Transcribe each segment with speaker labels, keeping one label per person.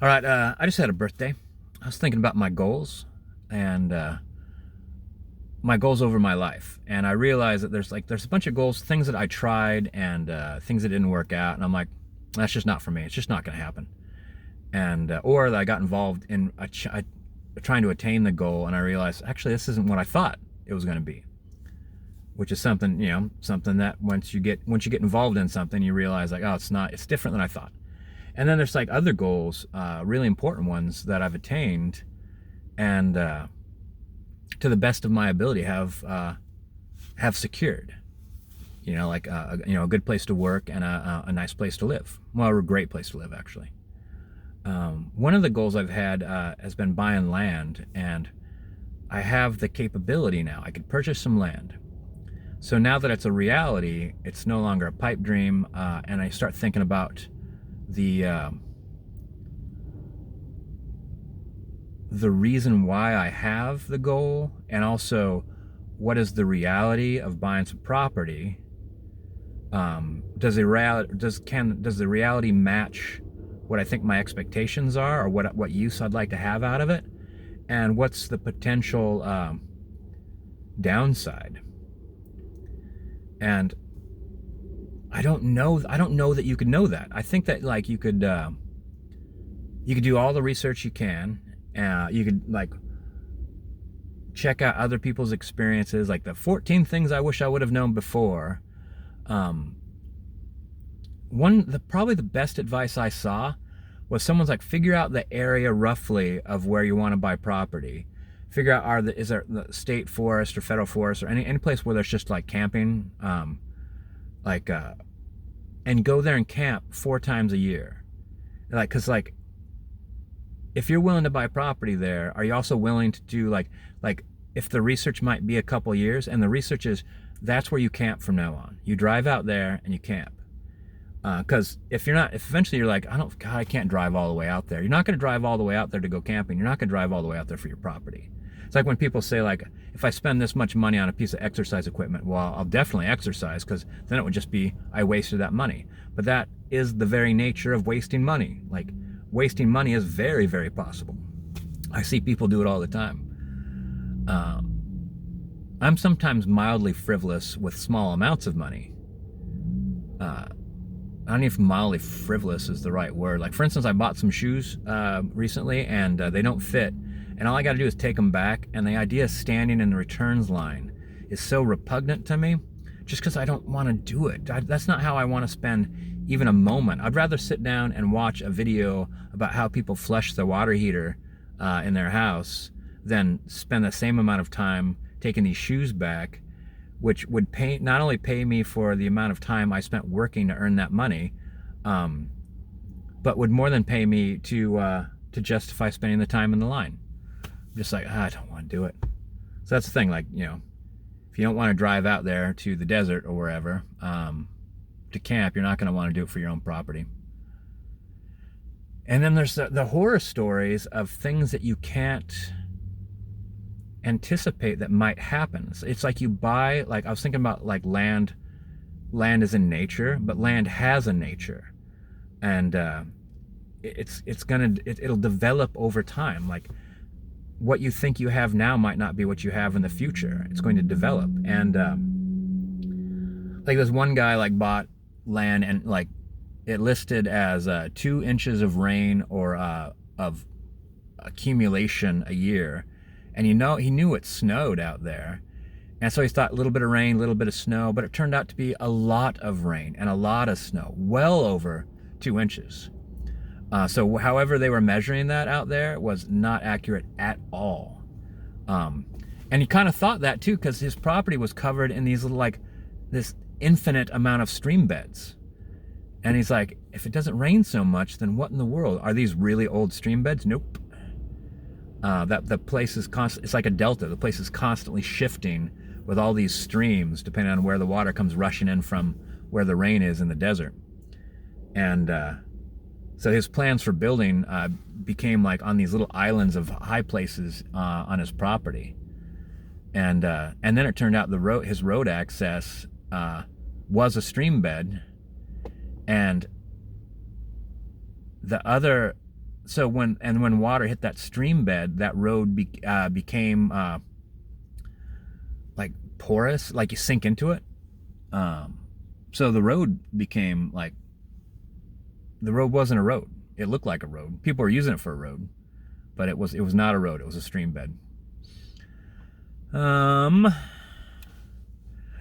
Speaker 1: All right, I just had a birthday. I was thinking about my goals and my goals over my life, and I realized that there's a bunch of goals, things that I tried, and things that didn't work out, and I'm like, that's just not for me. It's just not going to happen. And or that I got involved in trying to attain the goal, and I realized actually this isn't what I thought it was going to be, which is something something that once you get involved in something, you realize like, oh, it's different than I thought. And then there's like other goals, really important ones that I've attained, and to the best of my ability have secured. Like a good place to work and a nice place to live. Well, a great place to live actually. One of the goals I've had has been buying land, and I have the capability now. I could purchase some land. So now that it's a reality, it's no longer a pipe dream, and I start thinking about the uh, the reason why I have the goal, and also what is the reality of buying some property. Does the reality match what I think my expectations are, or what use I'd like to have out of it, and what's the potential downside? And I don't know. I don't know that you could know that. I think that like you could do all the research you can. You could like check out other people's experiences, like the 14 things I wish I would have known before. Um, probably the best advice I saw was someone's like, figure out the area roughly of where you want to buy property. Figure out is there the state forest or federal forest or any place where there's just like camping, like and go there and camp 4 times a year. Like, cause like if you're willing to buy property there, are you also willing to do like if the research might be a couple years, and the research is that's where you camp from now on. You drive out there and you camp. Because if eventually you're like, I can't drive all the way out there. You're not going to drive all the way out there to go camping. You're not going to drive all the way out there for your property. It's like when people say like, if I spend this much money on a piece of exercise equipment, well, I'll definitely exercise, because then it would just be I wasted that money. But that is the very nature of wasting money. Like wasting money is very, very possible. I see people do it all the time. I'm sometimes mildly frivolous with small amounts of money. I don't know if mildly frivolous is the right word. Like, for instance, I bought some shoes recently, and they don't fit. And all I got to do is take them back. And the idea of standing in the returns line is so repugnant to me, just because I don't want to do it. That's not how I want to spend even a moment. I'd rather sit down and watch a video about how people flush the water heater in their house than spend the same amount of time taking these shoes back, which would not only pay me for the amount of time I spent working to earn that money, but would more than pay me to justify spending the time in the line. I'm just like, I don't want to do it. So that's the thing. Like, if you don't want to drive out there to the desert or wherever to camp, you're not going to want to do it for your own property. And then there's the horror stories of things that you can't anticipate that might happen. It's like you buy, like I was thinking about like land is in nature, but land has a nature, and it'll develop over time. Like what you think you have now might not be what you have in the future. It's going to develop. And like this one guy like bought land, and like it listed as 2 inches of rain or of accumulation a year. And he knew it snowed out there. And so he thought a little bit of rain, a little bit of snow, but it turned out to be a lot of rain and a lot of snow, well over 2 inches. So however they were measuring that out there was not accurate at all. And he kind of thought that too, because his property was covered in these little, like, this infinite amount of stream beds. And he's like, if it doesn't rain so much, then what in the world? Are these really old stream beds? Nope. That the place is it's like a delta. The place is constantly shifting with all these streams, depending on where the water comes rushing in from where the rain is in the desert. And so his plans for building became like on these little islands of high places on his property. And then it turned out his road access was a stream bed, and the other so when water hit that stream bed, that road became like porous, like you sink into it. Um, so the road became like, the road wasn't a road. It looked like a road. People were using it for a road, but it was not a road. It was a stream bed. Um.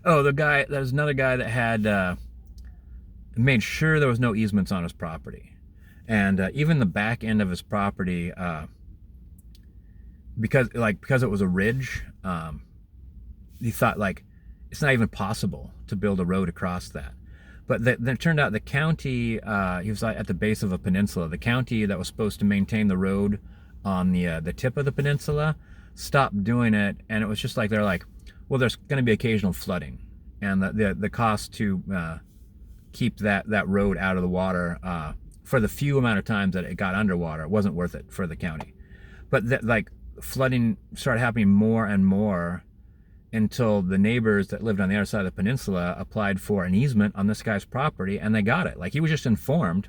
Speaker 1: Oh, there's another guy that had made sure there was no easements on his property, and even the back end of his property, because it was a ridge, he thought like it's not even possible to build a road across that. But then it turned out the county, he was at the base of a peninsula. The county that was supposed to maintain the road on the tip of the peninsula stopped doing it, and it was just like they're like, well, there's going to be occasional flooding, and the cost to keep that road out of the water for the few amount of times that it got underwater, it wasn't worth it for the county. But like flooding started happening more and more until the neighbors that lived on the other side of the peninsula applied for an easement on this guy's property, and they got it. Like, he was just informed.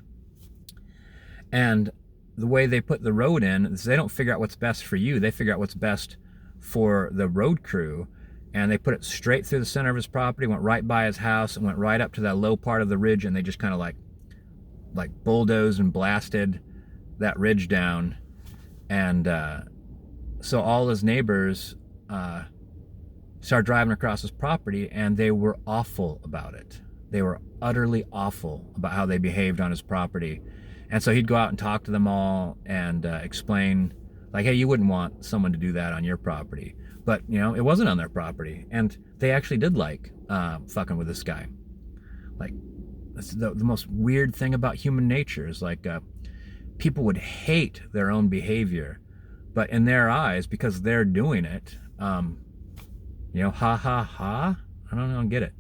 Speaker 1: And the way they put the road in is they don't figure out what's best for you. They figure out what's best for the road crew. And they put it straight through the center of his property, went right by his house, and went right up to that low part of the ridge, and they just kind of like bulldozed and blasted that ridge down. And so all his neighbors started driving across his property, and they were awful about it. They were utterly awful about how they behaved on his property. And so he'd go out and talk to them all and explain, like, hey, you wouldn't want someone to do that on your property. But, it wasn't on their property. And they actually did like fucking with this guy. Like, that's the most weird thing about human nature is like people would hate their own behavior. But in their eyes, because they're doing it, ha ha ha. I don't get it.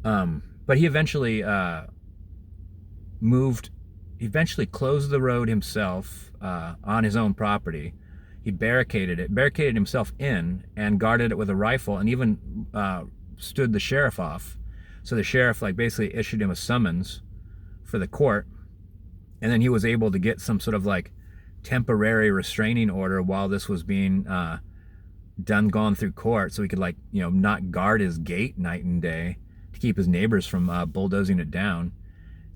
Speaker 1: But he eventually closed the road himself on his own property. He barricaded himself in, and guarded it with a rifle, and even stood the sheriff off. So the sheriff basically issued him a summons for the court, and then he was able to get some sort of temporary restraining order while this was being gone through court, so he could not guard his gate night and day to keep his neighbors from bulldozing it down.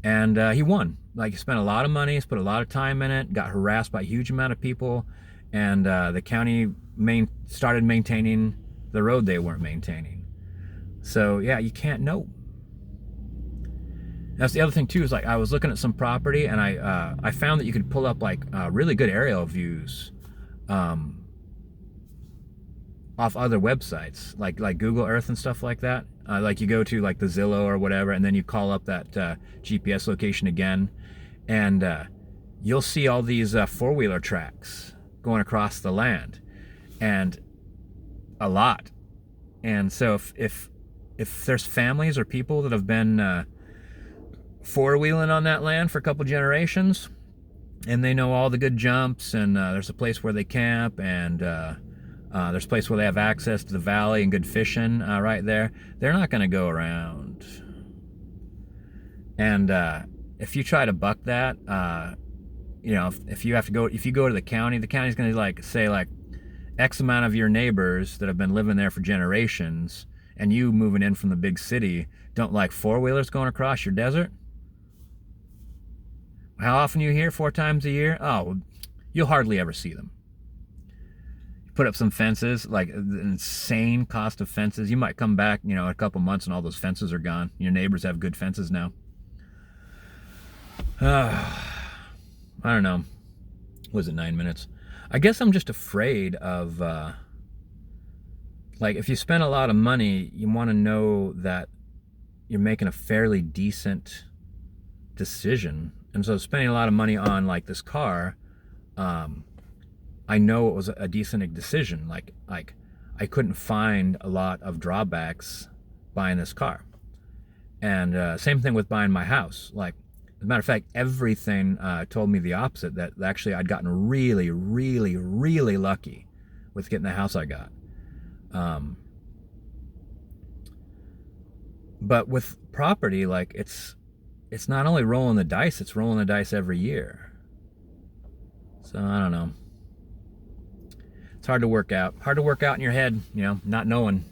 Speaker 1: And he won. He spent a lot of money, he's put a lot of time in it, got harassed by a huge amount of people, and the county started maintaining the road they weren't maintaining. So yeah, you can't know. That's the other thing too, is I was looking at some property, and I found that you could pull up really good aerial views off other websites like Google Earth and stuff like that. You go to the Zillow or whatever, and then you call up that GPS location again, and you'll see all these four-wheeler tracks going across the land, and a lot. And so if there's families or people that have been four-wheeling on that land for a couple generations, and they know all the good jumps, and there's a place where they camp, and there's a place where they have access to the valley and good fishing right there, they're not going to go around. And if you try to buck that, if you go to the county's going to say X amount of your neighbors that have been living there for generations, and you moving in from the big city, don't like four-wheelers going across your desert. How often you hear? 4 times a year? Oh, you'll hardly ever see them. Put up some fences, the insane cost of fences. You might come back, in a couple months, and all those fences are gone. Your neighbors have good fences now. I don't know. Was it 9 minutes? I guess I'm just afraid of, if you spend a lot of money, you want to know that you're making a fairly decent decision. And so spending a lot of money on this car, I know it was a decent decision. I couldn't find a lot of drawbacks buying this car. And same thing with buying my house. As a matter of fact, everything told me the opposite, that actually I'd gotten really, really, really lucky with getting the house I got. But with property, it's not only rolling the dice, it's rolling the dice every year. So I don't know. It's hard to work out. Hard to work out in your head, not knowing.